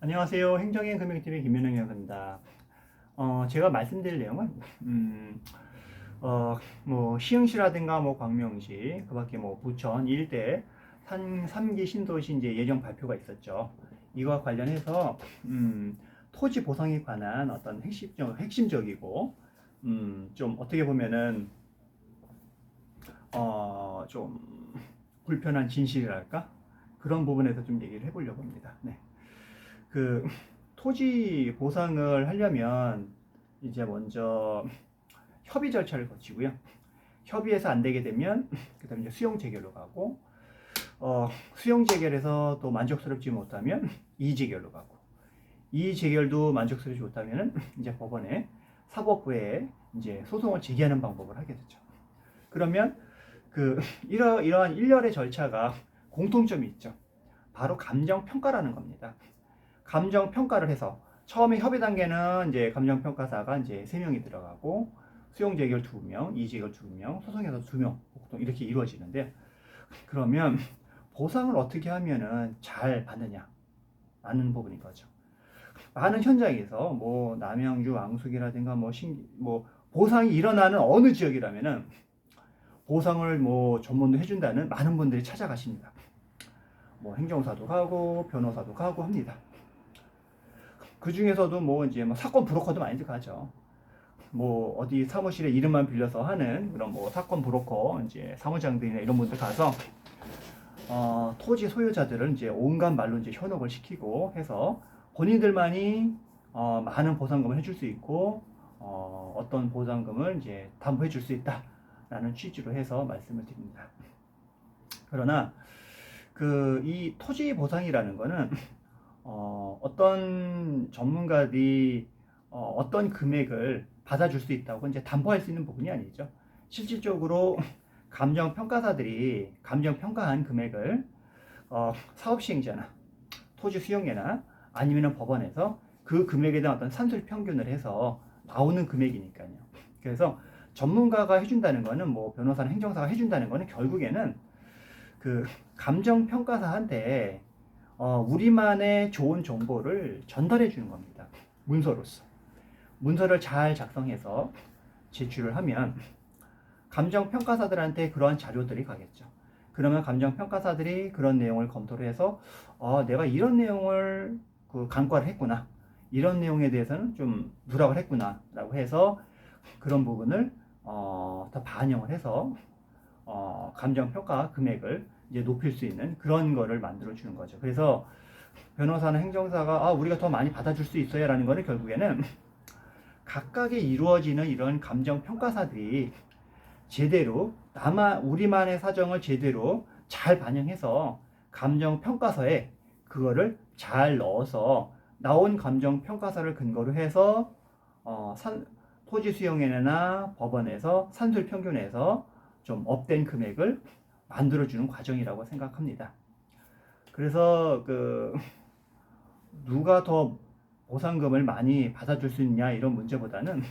안녕하세요. 행정의 금융TV 김현영입니다. 제가 말씀드릴 내용은, 뭐, 시흥시라든가 뭐, 광명시, 그 밖에 뭐, 부천 일대 3기 신도시 이제 예정 발표가 있었죠. 이와 관련해서, 토지 보상에 관한 어떤 핵심적이고, 좀 어떻게 보면은, 좀 불편한 진실이랄까? 그런 부분에서 좀 얘기를 해보려고 합니다. 네. 그 토지 보상을 하려면 이제 먼저 협의 절차를 거치고요. 협의해서 안 되게 되면 그다음에 이제 수용 재결로 가고 수용 재결에서 또 만족스럽지 못하면 이의 재결로 가고 이의 재결도 만족스럽지 못하면 이제 법원에 사법부에 이제 소송을 제기하는 방법을 하게 되죠. 그러면 이러한 일련의 절차가 공통점이 있죠. 바로 감정 평가라는 겁니다. 감정 평가를 해서 처음에 협의 단계는 이제 감정 평가사가 이제 3명이 들어가고 수용 재결 2명, 이의 재결 2명, 소송에서 2명 보통 이렇게 이루어지는데 그러면 보상을 어떻게 하면은 잘 받느냐 라는 부분인 거죠. 많은 현장에서 뭐 남양주, 왕숙이라든가 뭐 보상이 일어나는 어느 지역이라면은 보상을 뭐 전문도 해준다는 많은 분들이 찾아가십니다. 뭐 행정사도 가고 변호사도 가고 합니다. 그 중에서도 뭐 이제 뭐 사건 브로커도 많이 가죠. 뭐 어디 사무실에 이름만 빌려서 하는 그런 뭐 사건 브로커 이제 사무장들이나 이런 분들 가서 토지 소유자들은 이제 온갖 말로 이제 현혹을 시키고 해서 본인들만이 많은 보상금을 해줄 수 있고 어떤 보상금을 이제 담보해 줄 수 있다라는 취지로 해서 말씀을 드립니다. 그러나 이 토지 보상이라는 거는 어떤 전문가들이 어떤 금액을 받아줄 수 있다고 이제 담보할 수 있는 부분이 아니죠. 실질적으로 감정평가사들이 감정평가한 금액을 사업시행자나 토지 수용회나 아니면 법원에서 그 금액에 대한 어떤 산술 평균을 해서 나오는 금액이니까요. 그래서 전문가가 해준다는 거는 뭐 변호사나 행정사가 해준다는 거는 결국에는 그 감정평가사한테 우리만의 좋은 정보를 전달해 주는 겁니다. 문서로서. 문서를 잘 작성해서 제출을 하면 감정평가사들한테 그러한 자료들이 가겠죠. 그러면 감정평가사들이 그런 내용을 검토를 해서 내가 이런 내용을 간과를 했구나. 이런 내용에 대해서는 좀 누락을 했구나. 라고 해서 그런 부분을 더 반영을 해서 감정평가 금액을 이제 높일 수 있는 그런 거를 만들어 주는 거죠. 그래서 변호사나 행정사가 우리가 더 많이 받아줄 수 있어야 라는 거는 결국에는 각각의 이루어지는 이런 감정평가사들이 제대로 우리만의 사정을 제대로 잘 반영해서 감정평가서에 그거를 잘 넣어서 나온 감정평가서를 근거로 해서 토지 수용회나 법원에서 산술평균에서 좀 업된 금액을 만들어주는 과정이라고 생각합니다. 그래서 누가 더 보상금을 많이 받아줄 수 있냐 이런 문제보다는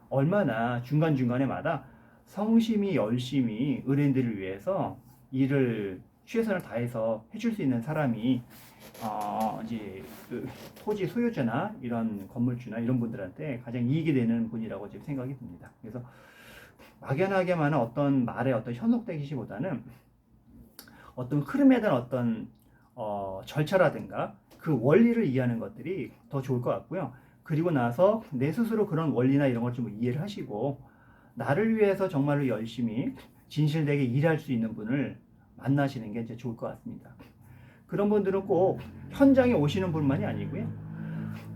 얼마나 중간중간에마다 성심이 열심히 의뢰인들을 위해서 일을 최선을 다해서 해줄 수 있는 사람이 이제 토지 소유자나 이런 건물주나 이런 분들한테 가장 이익이 되는 분이라고 지금 생각이 듭니다. 그래서 막연하게만 어떤 말에 어떤 현혹되기보다는 어떤 흐름에 대한 어떤 절차라든가 그 원리를 이해하는 것들이 더 좋을 것 같고요. 그리고 나서 내 스스로 그런 원리나 이런 걸 좀 이해를 하시고 나를 위해서 정말로 열심히 진실되게 일할 수 있는 분을 만나시는 게 이제 좋을 것 같습니다. 그런 분들은 꼭 현장에 오시는 분만이 아니고요.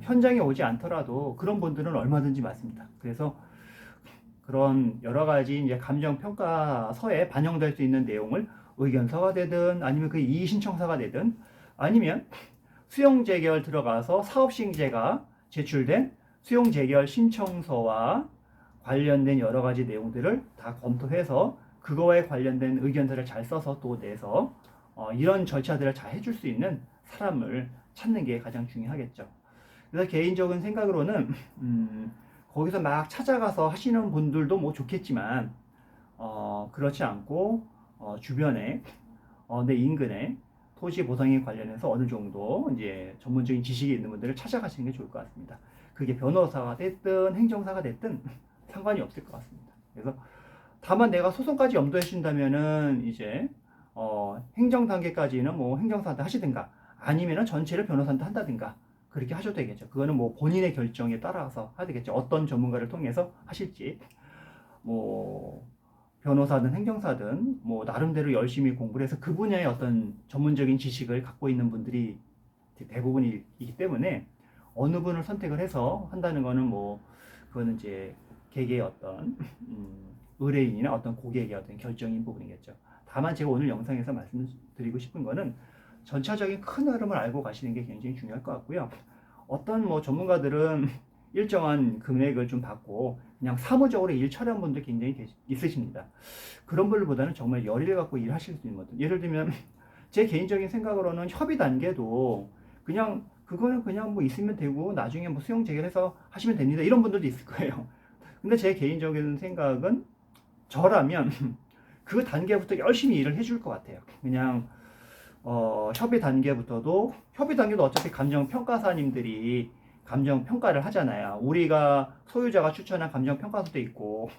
현장에 오지 않더라도 그런 분들은 얼마든지 많습니다. 그래서 그런 여러 가지 이제 감정평가서에 반영될 수 있는 내용을 의견서가 되든 아니면 그 이의신청서가 되든 아니면 수용재결 들어가서 사업시행제가 제출된 수용재결 신청서와 관련된 여러 가지 내용들을 다 검토해서 그거에 관련된 의견들을 잘 써서 또 내서 이런 절차들을 잘 해줄 수 있는 사람을 찾는 게 가장 중요하겠죠. 그래서 개인적인 생각으로는 거기서 막 찾아가서 하시는 분들도 뭐 좋겠지만 그렇지 않고 주변에 내 인근에 토지 보상에 관련해서 어느 정도 이제 전문적인 지식이 있는 분들을 찾아가시는 게 좋을 것 같습니다. 그게 변호사가 됐든 행정사가 됐든 상관이 없을 것 같습니다. 그래서 다만 내가 소송까지 염두에 두신다면은 이제 행정 단계까지는 뭐 행정사한테 하시든가 아니면은 전체를 변호사한테 한다든가 그렇게 하셔도 되겠죠. 그거는 뭐 본인의 결정에 따라서 하야 되겠죠. 어떤 전문가를 통해서 하실지 뭐 변호사든 행정사든 뭐 나름대로 열심히 공부를 해서 그 분야의 어떤 전문적인 지식을 갖고 있는 분들이 대부분이기 때문에 어느 분을 선택을 해서 한다는 거는 뭐 그거는 이제 개개의 어떤 의뢰인이나 어떤 고객의 어떤 결정인 부분이겠죠. 다만 제가 오늘 영상에서 말씀드리고 싶은 거는 전체적인 큰 흐름을 알고 가시는 게 굉장히 중요할 것 같고요. 어떤 뭐 전문가들은 일정한 금액을 좀 받고 그냥 사무적으로 일 처리한 분들 굉장히 있으십니다. 그런 분들보다는 정말 열의를 갖고 일하실 수 있는 것들. 예를 들면 제 개인적인 생각으로는 협의 단계도 그냥 그거는 그냥 뭐 있으면 되고 나중에 뭐 수용 재결해서 하시면 됩니다. 이런 분들도 있을 거예요. 근데 제 개인적인 생각은 저라면 그 단계부터 열심히 일을 해줄 것 같아요. 그냥 협의 단계부터도 협의 단계도 어차피 감정평가사님들이 감정평가를 하잖아요. 우리가 소유자가 추천한 감정평가서도 있고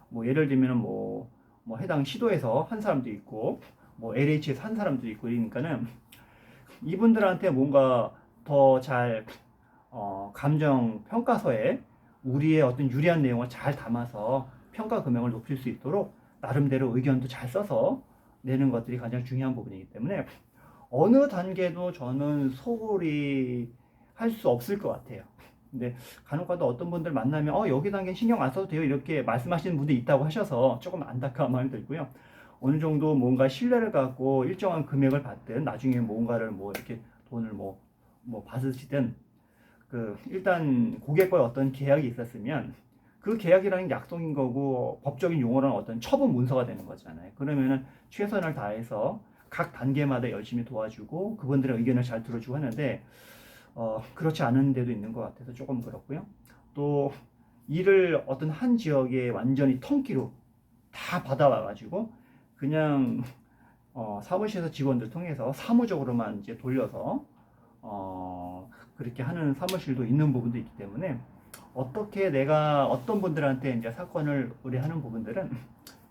뭐 예를 들면 뭐 해당 시도에서 한 사람도 있고 뭐 LH에서 한 사람도 있고 이러니까는 이분들한테 뭔가 더 잘 감정평가서에 우리의 어떤 유리한 내용을 잘 담아서 평가 금액을 높일 수 있도록 나름대로 의견도 잘 써서 내는 것들이 가장 중요한 부분이기 때문에 어느 단계도 저는 소홀히 할 수 없을 것 같아요. 근데 간혹가다 어떤 분들 만나면 여기 단계 신경 안 써도 돼요 이렇게 말씀하시는 분들이 있다고 하셔서 조금 안타까운 마음이 들고요. 어느 정도 뭔가 신뢰를 갖고 일정한 금액을 받든 나중에 뭔가를 뭐 이렇게 돈을 뭐 받으시든 일단 고객과의 어떤 계약이 있었으면 그 계약이라는 게 약속인 거고 법적인 용어로는 어떤 처분 문서가 되는 거잖아요. 그러면은 최선을 다해서 각 단계마다 열심히 도와주고 그분들의 의견을 잘 들어주고 하는데 그렇지 않은 데도 있는 것 같아서 조금 그렇고요. 또 일을 어떤 한 지역에 완전히 턴기로 다 받아와가지고 그냥 사무실에서 직원들 통해서 사무적으로만 이제 돌려서 그렇게 하는 사무실도 있는 부분도 있기 때문에 어떻게 내가 어떤 분들한테 이제 사건을 의뢰하는 부분들은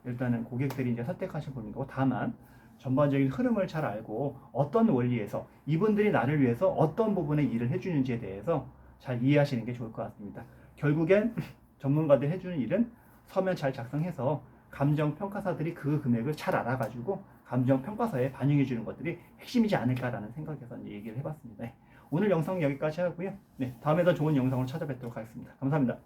일단은 고객들이 이제 선택하실 부분인 거고 다만 전반적인 흐름을 잘 알고 어떤 원리에서 이분들이 나를 위해서 어떤 부분에 일을 해주는지에 대해서 잘 이해하시는 게 좋을 것 같습니다. 결국엔 전문가들 해주는 일은 서면 잘 작성해서 감정평가사들이 그 금액을 잘 알아가지고 감정평가서에 반영해 주는 것들이 핵심이지 않을까라는 생각에서 이제 얘기를 해봤습니다. 오늘 영상 여기까지 하고요. 네, 다음에 더 좋은 영상으로 찾아뵙도록 하겠습니다. 감사합니다.